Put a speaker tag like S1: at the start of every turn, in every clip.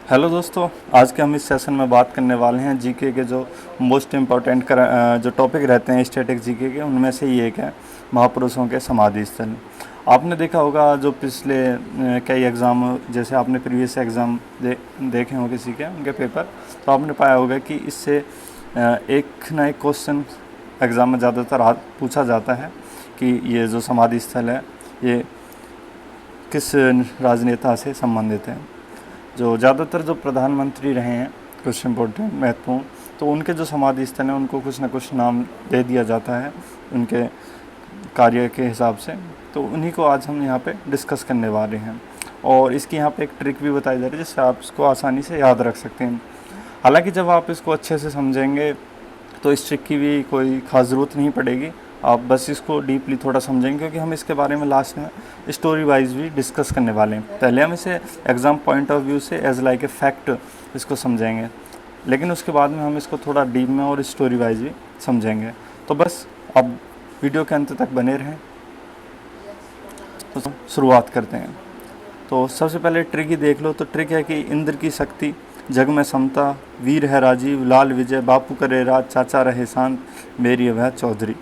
S1: Hello दोस्तों, आज के हम इस सेशन में बात करने वाले हैं जीके के जो मोस्ट इम्पोर्टेंट जो टॉपिक रहते हैं स्टैटिक जीके के, उनमें से ही एक है महापुरुषों के समाधि स्थल। आपने देखा होगा जो पिछले कई एग्ज़ाम, जैसे आपने प्रीवियस एग्ज़ाम देखे हों किसी के उनके पेपर, तो आपने पाया होगा कि इससे एक ना एक क्वेश्चन एग्ज़ाम में ज़्यादातर पूछा जाता है कि ये जो समाधि स्थल है ये किस राजनेता से संबंधित है। जो ज़्यादातर जो प्रधानमंत्री रहे हैं कुछ इम्पोर्टेंट महत्वपूर्ण, तो उनके जो समाधि स्थल हैं उनको कुछ ना कुछ नाम दे दिया जाता है उनके कार्य के हिसाब से। तो उन्हीं को आज हम यहाँ पे डिस्कस करने वाले हैं और इसकी यहाँ पे एक ट्रिक भी बताई जा रही है जिससे आप इसको आसानी से याद रख सकते हैं। हालांकि जब आप इसको अच्छे से समझेंगे तो इस ट्रिक की भी कोई ख़ास ज़रूरत नहीं पड़ेगी, आप बस इसको डीपली थोड़ा समझेंगे, क्योंकि हम इसके बारे में लास्ट में स्टोरी वाइज भी डिस्कस करने वाले हैं। पहले हम इसे एग्ज़ाम पॉइंट ऑफ व्यू से एज लाइक ए फैक्ट इसको समझेंगे, लेकिन उसके बाद में हम इसको थोड़ा डीप में और स्टोरी वाइज भी समझेंगे। तो बस अब वीडियो के अंत तक बने रहें। तो शुरुआत करते हैं। तो सबसे पहले ट्रिक ही देख लो। तो ट्रिक है कि इंद्र की शक्ति, जग में समता, वीर है राजीव, लाल विजय, बापू करे राज, चाचा रहे शांत, मेरी अभय चौधरी।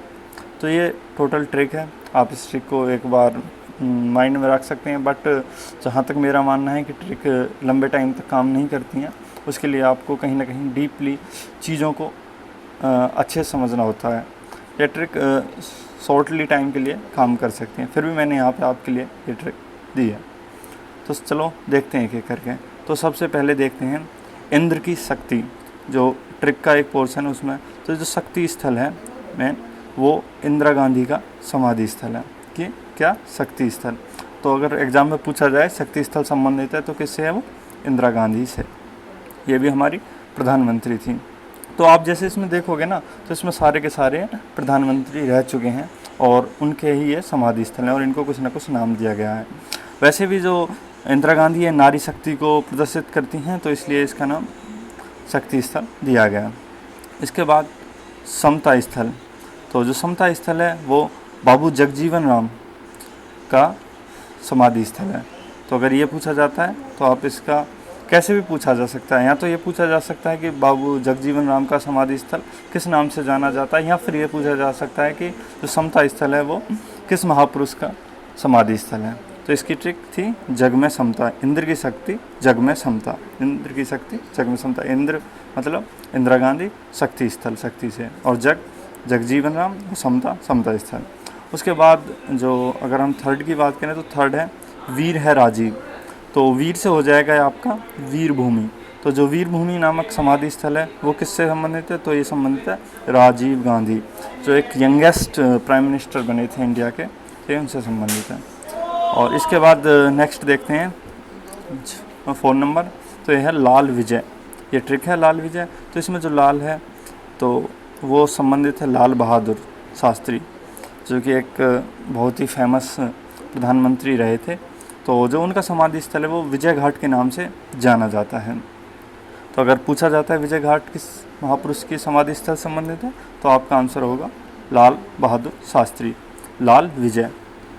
S1: तो ये टोटल ट्रिक है। आप इस ट्रिक को एक बार माइंड में रख सकते हैं, बट जहाँ तक मेरा मानना है कि ट्रिक लंबे टाइम तक काम नहीं करती हैं। उसके लिए आपको कहीं ना कहीं डीपली चीज़ों को अच्छे से समझना होता है। ये ट्रिक शॉर्टली टाइम के लिए काम कर सकती हैं, फिर भी मैंने यहाँ पे आपके लिए ये ट्रिक दी है। तो चलो देखते हैं एक एक करके। तो सबसे पहले देखते हैं इंद्र की शक्ति, जो ट्रिक का एक पोर्शन है उसमें। तो जो शक्ति स्थल है मेन, वो इंदिरा गांधी का समाधि स्थल है। कि क्या? शक्ति स्थल। तो अगर एग्ज़ाम में पूछा जाए शक्ति स्थल संबंधित है तो किससे है? वो इंदिरा गांधी से। ये भी हमारी प्रधानमंत्री थी। तो आप जैसे इसमें देखोगे ना, तो इसमें सारे के सारे प्रधानमंत्री रह चुके हैं और उनके ही ये समाधि स्थल हैं और इनको कुछ ना कुछ नाम दिया गया है। वैसे भी जो इंदिरा गांधी है नारी शक्ति को प्रदर्शित करती हैं, तो इसलिए इसका नाम शक्ति स्थल दिया गया। इसके बाद समता स्थल। तो जो समता स्थल है वो बाबू जगजीवन राम का समाधि स्थल है। तो अगर ये पूछा जाता है तो आप इसका कैसे भी पूछा जा सकता है। या तो ये पूछा जा सकता है कि बाबू जगजीवन राम का समाधि स्थल किस नाम से जाना जाता है, या फिर ये पूछा जा सकता है कि जो समता स्थल है वो किस महापुरुष का समाधि स्थल है। तो इसकी ट्रिक थी जग में समता, इंद्र की शक्ति जग में समता, इंद्र की शक्ति जग में समता। इंद्र मतलब इंदिरा गांधी, शक्ति स्थल शक्ति से, और जग जगजीवन राम, समता समता स्थल। उसके बाद जो अगर हम थर्ड की बात करें तो थर्ड है वीर है राजीव। तो वीर से हो जाएगा आपका वीर भूमि। तो जो वीर भूमि नामक समाधि स्थल है वो किससे संबंधित है? तो ये संबंधित है राजीव गांधी, जो एक यंगेस्ट प्राइम मिनिस्टर बने थे इंडिया के, ये उनसे संबंधित है। और इसके बाद नेक्स्ट देखते हैं 4 नंबर। तो ये है लाल विजय। ये ट्रिक है लाल विजय। तो इसमें जो लाल है तो वो संबंधित है लाल बहादुर शास्त्री, जो कि एक बहुत ही फेमस प्रधानमंत्री रहे थे। तो जो उनका समाधि स्थल है वो विजय घाट के नाम से जाना जाता है। तो अगर पूछा जाता है विजय घाट किस महापुरुष की समाधि स्थल संबंधित है, तो आपका आंसर होगा लाल बहादुर शास्त्री, लाल विजय।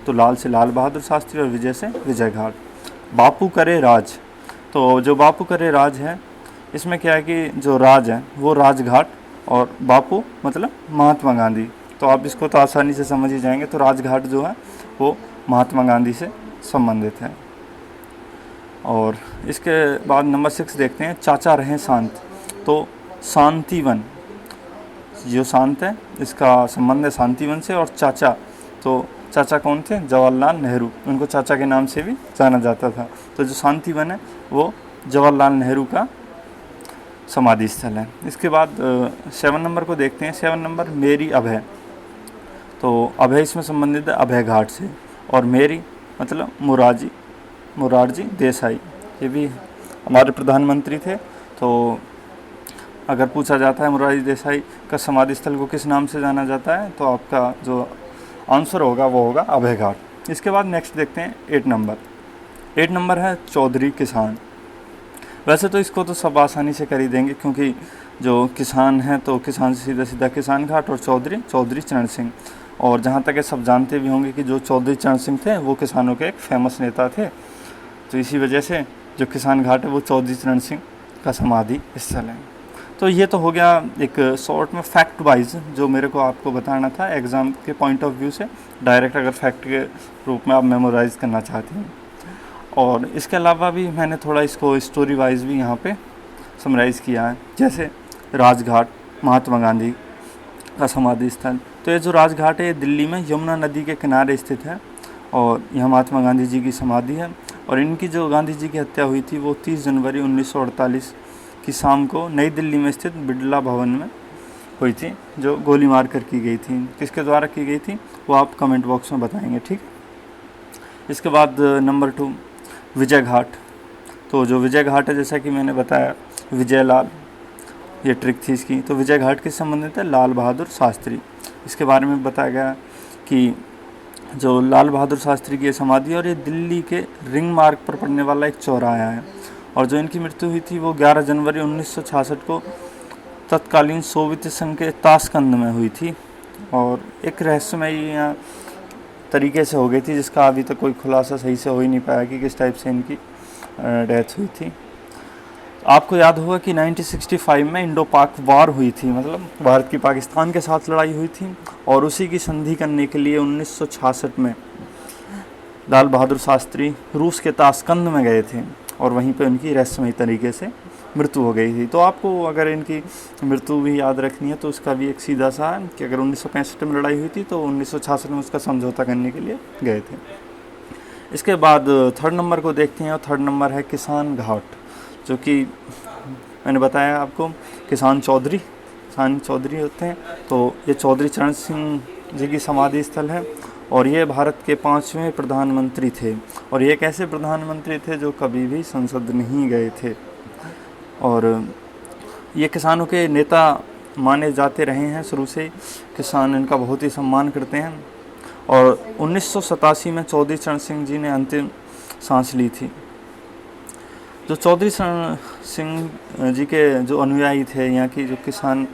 S1: तो लाल से लाल बहादुर शास्त्री और विजय से विजय घाट। बापू करे राज। तो जो बापू करे राज है, इसमें क्या है कि जो राज है वो राजघाट, और बापू मतलब महात्मा गांधी। तो आप इसको तो आसानी से समझ ही जाएंगे। तो राजघाट जो है वो महात्मा गांधी से संबंधित है। और इसके बाद नंबर 6 देखते हैं चाचा रहे शांत। तो शांतिवन, जो शांत है इसका संबंध है शांतिवन से। और चाचा, तो चाचा कौन थे? जवाहरलाल नेहरू, उनको चाचा के नाम से भी जाना जाता था। तो जो शांतिवन है वो जवाहरलाल नेहरू का समाधि स्थल है। इसके बाद 7 नंबर को देखते हैं। 7 नंबर मेरी अभय। तो अभय इसमें संबंधित है अभय घाट से, और मेरी मतलब मुरारजी देसाई, ये भी हमारे प्रधानमंत्री थे। तो अगर पूछा जाता है मुरारजी देसाई का समाधि स्थल को किस नाम से जाना जाता है, तो आपका जो आंसर होगा वो होगा अभय घाट। इसके बाद नेक्स्ट देखते हैं 8 नंबर। 8 नंबर है चौधरी किसान। वैसे तो इसको तो सब आसानी से कर ही देंगे, क्योंकि जो किसान हैं तो किसान से सीधा सीधा किसान घाट, और चौधरी चरण सिंह। और जहाँ तक ये सब जानते भी होंगे कि जो चौधरी चरण सिंह थे वो किसानों के एक फेमस नेता थे। तो इसी वजह से जो किसान घाट है वो चौधरी चरण सिंह का समाधि स्थल है। तो ये तो हो गया एक शॉर्ट में फैक्ट वाइज जो मेरे को आपको बताना था एग्ज़ाम के पॉइंट ऑफ व्यू से, डायरेक्ट अगर फैक्ट के रूप में आप मेमोराइज़ करना चाहते हैं। और इसके अलावा भी मैंने थोड़ा इसको स्टोरी वाइज भी यहाँ पे समराइज़ किया है, जैसे राजघाट महात्मा गांधी का समाधि स्थल। तो ये जो राजघाट है ये दिल्ली में यमुना नदी के किनारे स्थित है और यहाँ महात्मा गांधी जी की समाधि है। और इनकी जो गांधी जी की हत्या हुई थी वो 30 जनवरी 1948 की शाम को नई दिल्ली में स्थित बिड़ला भवन में हुई थी, जो गोली मार कर की गई थी। किसके द्वारा की गई थी वो आप कमेंट बॉक्स में बताएंगे, ठीक। इसके बाद नंबर 2 विजय घाट। तो जो विजय घाट है जैसा कि मैंने बताया विजय लाल, ये ट्रिक थी इसकी। तो विजय घाट किस संबंधित है, लाल बहादुर शास्त्री। इसके बारे में बताया गया कि जो लाल बहादुर शास्त्री की समाधि और ये दिल्ली के रिंग मार्ग पर पड़ने वाला एक चौराहा है। और जो इनकी मृत्यु हुई थी वो 11 जनवरी 1966 को तत्कालीन सोवियत संघ के ताशकंद में हुई थी और एक रहस्यमय तरीके से हो गई थी, जिसका अभी तक कोई खुलासा सही से हो ही नहीं पाया कि किस टाइप से इनकी डेथ हुई थी। आपको याद होगा कि 1965 में इंडो पाक वार हुई थी, मतलब भारत की पाकिस्तान के साथ लड़ाई हुई थी और उसी की संधि करने के लिए 1966 में लाल बहादुर शास्त्री रूस के ताशकंद में गए थे और वहीं पे उनकी रहस्यमय तरीके से मृत्यु हो गई थी। तो आपको अगर इनकी मृत्यु भी याद रखनी है तो उसका भी एक सीधा सा है कि अगर 1965 में लड़ाई हुई थी तो 1966 में उसका समझौता करने के लिए गए थे। इसके बाद थर्ड नंबर को देखते हैं और थर्ड नंबर है किसान घाट, जो कि मैंने बताया आपको किसान चौधरी होते हैं। तो ये चौधरी चरण सिंह जी की समाधि स्थल है और ये भारत के 5वें प्रधानमंत्री थे और ये एक ऐसे प्रधानमंत्री थे जो कभी भी संसद नहीं गए थे और ये किसानों के नेता माने जाते रहे हैं शुरू से। किसान इनका बहुत ही सम्मान करते हैं और 1987 में चौधरी चरण सिंह जी ने अंतिम सांस ली थी। जो चौधरी चरण सिंह जी के जो अनुयायी थे, यहाँ की जो किसान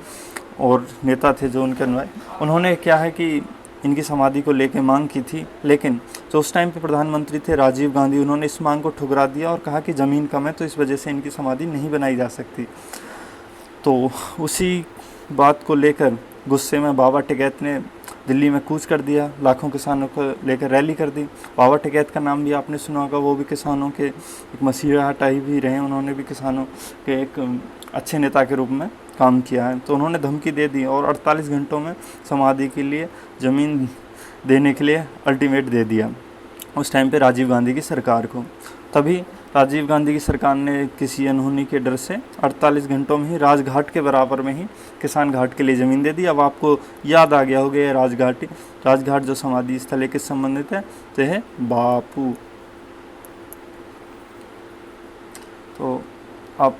S1: और नेता थे जो उनके अनुयायी, उन्होंने क्या है कि इनकी समाधि को लेकर मांग की थी, लेकिन जो उस टाइम पे प्रधानमंत्री थे राजीव गांधी, उन्होंने इस मांग को ठुकरा दिया और कहा कि ज़मीन कम है तो इस वजह से इनकी समाधि नहीं बनाई जा सकती। तो उसी बात को लेकर गुस्से में बाबा टिकैत ने दिल्ली में कूच कर दिया, लाखों किसानों को लेकर रैली कर दी। बाबा टिकैत का नाम भी आपने सुना होगा, वो भी किसानों के एक मसीहा टाई भी रहे, उन्होंने भी किसानों के एक अच्छे नेता के रूप में काम किया है। तो उन्होंने धमकी दे दी और 48 घंटों में समाधि के लिए ज़मीन देने के लिए अल्टीमेट दे दिया उस टाइम पे राजीव गांधी की सरकार को। तभी राजीव गांधी की सरकार ने किसी अनहोनी के डर से 48 घंटों में ही राजघाट के बराबर में ही किसान घाट के लिए ज़मीन दे दी। अब आपको याद आ गया होगा ये राजघाट जो समाधि स्थल है किस संबंधित है, तो है बापू। तो आप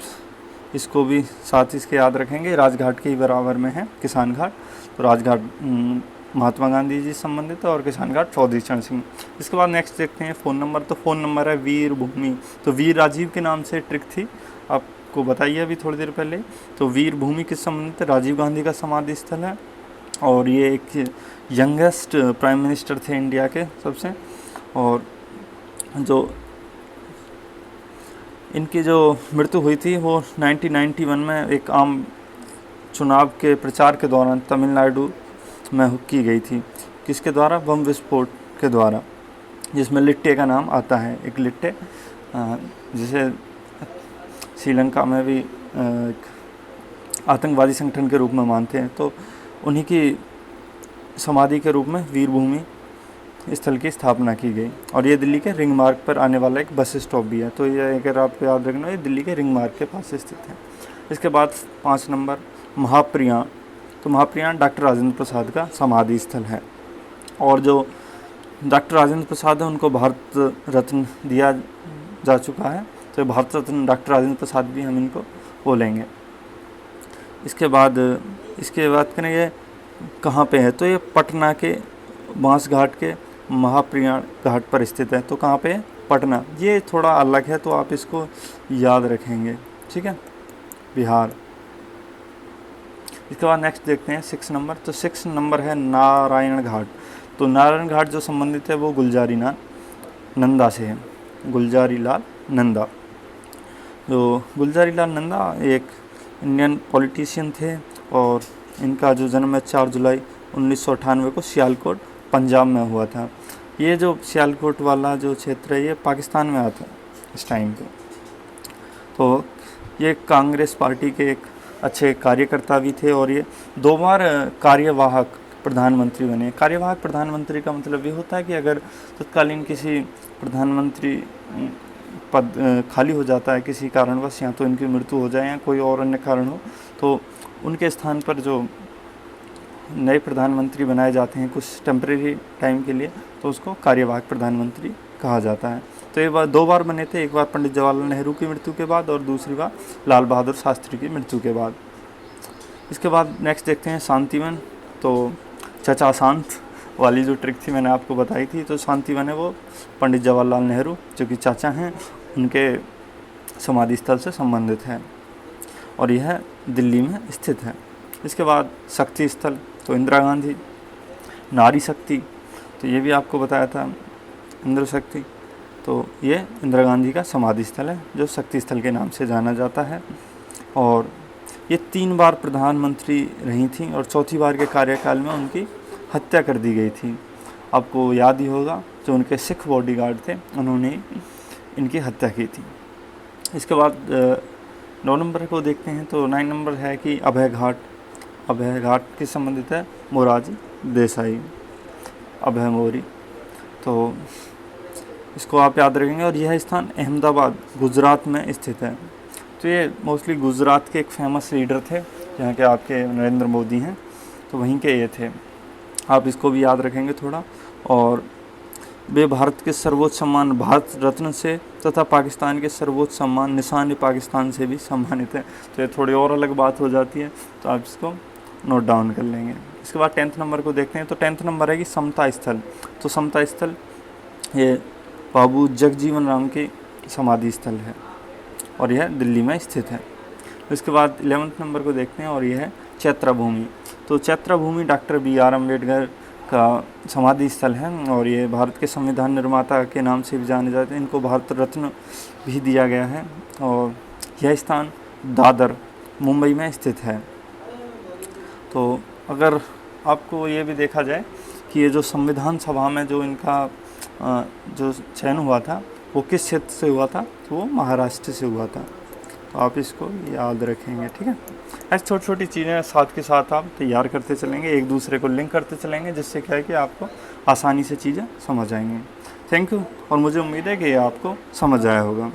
S1: इसको भी साथ इसके याद रखेंगे, राजघाट के ही बराबर में है किसान घाट। तो राजघाट महात्मा गांधी जी संबंधित है और किसान घाट चौधरी चरण सिंह। इसके बाद नेक्स्ट देखते हैं फ़ोन नंबर। तो फ़ोन नंबर है वीर भूमि। तो वीर राजीव के नाम से ट्रिक थी, आपको बताइए अभी थोड़ी देर पहले। तो वीर भूमि किस संबंधित है, राजीव गांधी का समाधि स्थल है और ये एक यंगेस्ट प्राइम मिनिस्टर थे इंडिया के सबसे। और जो इनकी जो मृत्यु हुई थी वो 1991 में एक आम चुनाव के प्रचार के दौरान तमिलनाडु में की गई थी। किसके द्वारा, बम विस्फोट के द्वारा, जिसमें लिट्टे का नाम आता है। एक लिट्टे जिसे श्रीलंका में भी आतंकवादी संगठन के रूप में मानते हैं। तो उन्हीं की समाधि के रूप में वीर भूमि स्थल की स्थापना की गई और ये दिल्ली के रिंग मार्ग पर आने वाला एक बस स्टॉप भी है। तो ये अगर आपको याद रखना, ये दिल्ली के रिंग मार्ग के पास स्थित है। इसके बाद 5 नंबर महाप्रियाण। तो महाप्रियाण डॉक्टर राजेंद्र प्रसाद का समाधि स्थल है और जो डॉक्टर राजेंद्र प्रसाद है उनको भारत रत्न दिया जा चुका है। तो भारत रत्न डॉक्टर राजेंद्र प्रसाद भी हम इनको बोलेंगे। इसके बाद करेंगे कहाँ पे है, तो ये पटना के बांस घाट के महाप्रियाण घाट पर स्थित है। तो कहाँ पे है, पटना। ये थोड़ा अलग है तो आप इसको याद रखेंगे, ठीक है, बिहार। इसके बाद नेक्स्ट देखते हैं 6 नंबर। तो 6 नंबर है नारायण घाट। तो नारायण घाट जो संबंधित है वो गुलजारी लाल नंदा से है, गुलजारी लाल नंदा। जो गुलजारी लाल नंदा एक इंडियन पॉलिटिशियन थे और इनका जो जन्म है 4 जुलाई 1998 को सियालकोट पंजाब में हुआ था। ये जो सियालकोट वाला जो क्षेत्र है ये पाकिस्तान में आता है इस टाइम पे। तो ये कांग्रेस पार्टी के एक अच्छे कार्यकर्ता भी थे और ये 2 बार कार्यवाहक प्रधानमंत्री बने। कार्यवाहक प्रधानमंत्री का मतलब ये होता है कि अगर तत्कालीन किसी प्रधानमंत्री पद खाली हो जाता है किसी कारणवश, या तो इनकी मृत्यु हो जाए या कोई और अन्य कारण हो, तो उनके स्थान पर जो नए प्रधानमंत्री बनाए जाते हैं कुछ टेम्परेरी टाइम के लिए, तो उसको कार्यवाहक प्रधानमंत्री कहा जाता है। तो ये 2 बार बने थे, एक बार पंडित जवाहरलाल नेहरू की मृत्यु के बाद और दूसरी बार लाल बहादुर शास्त्री की मृत्यु के बाद। इसके बाद नेक्स्ट देखते हैं शांतिवन। तो चचा शांत वाली जो ट्रिक थी मैंने आपको बताई थी, तो शांतिवन है वो पंडित जवाहरलाल नेहरू जो कि चाचा हैं उनके समाधि स्थल से संबंधित है और यह दिल्ली में स्थित है। इसके बाद शक्ति स्थल, तो इंदिरा गांधी। नारी शक्ति, तो ये भी आपको बताया था इंदिरा शक्ति, तो ये इंदिरा गांधी का समाधि स्थल है जो शक्ति स्थल के नाम से जाना जाता है। और ये 3 बार प्रधानमंत्री रही थी और चौथी बार के कार्यकाल में उनकी हत्या कर दी गई थी। आपको याद ही होगा जो उनके सिख बॉडीगार्ड थे उन्होंने इनकी हत्या की थी। इसके बाद 9 नंबर को देखते हैं, तो 9 नंबर है कि अभय घाट। अभय घाट के संबंधित है मोरारजी देसाई, अभय मोरी, तो इसको आप याद रखेंगे। और यह स्थान अहमदाबाद गुजरात में स्थित है। तो ये मोस्टली गुजरात के एक फेमस लीडर थे जहाँ के आपके नरेंद्र मोदी हैं, तो वहीं के ये थे, आप इसको भी याद रखेंगे थोड़ा। और वे भारत के सर्वोच्च सम्मान भारत रत्न से तथा पाकिस्तान के सर्वोच्च सम्मान निशान पाकिस्तान से भी सम्मानित है। तो ये थोड़ी और अलग बात हो जाती है, तो आप इसको नोट डाउन कर लेंगे। इसके बाद 10th नंबर को देखते हैं, तो 10th नंबर है कि समता स्थल। तो समता स्थल ये बाबू जगजीवन राम की समाधि स्थल है और यह दिल्ली में स्थित है। इसके बाद 11th नंबर को देखते हैं और यह है चैत्रा भूमि। तो चैत्रा भूमि डॉक्टर BR अम्बेडकर का समाधि स्थल है और ये भारत के संविधान निर्माता के नाम से भी जाने जाते हैं। इनको भारत रत्न भी दिया गया है और यह स्थान दादर मुंबई में स्थित है। तो अगर आपको ये भी देखा जाए कि ये जो संविधान सभा में जो इनका जो चयन हुआ था वो किस क्षेत्र से हुआ था, तो वो महाराष्ट्र से हुआ था। तो आप इसको याद रखेंगे, ठीक है। ऐसी छोटी छोटी चीज़ें साथ के साथ आप तैयार करते चलेंगे, एक दूसरे को लिंक करते चलेंगे, जिससे क्या है कि आपको आसानी से चीज़ें समझ आएंगी। थैंक यू, और मुझे उम्मीद है कि ये आपको समझ आया होगा।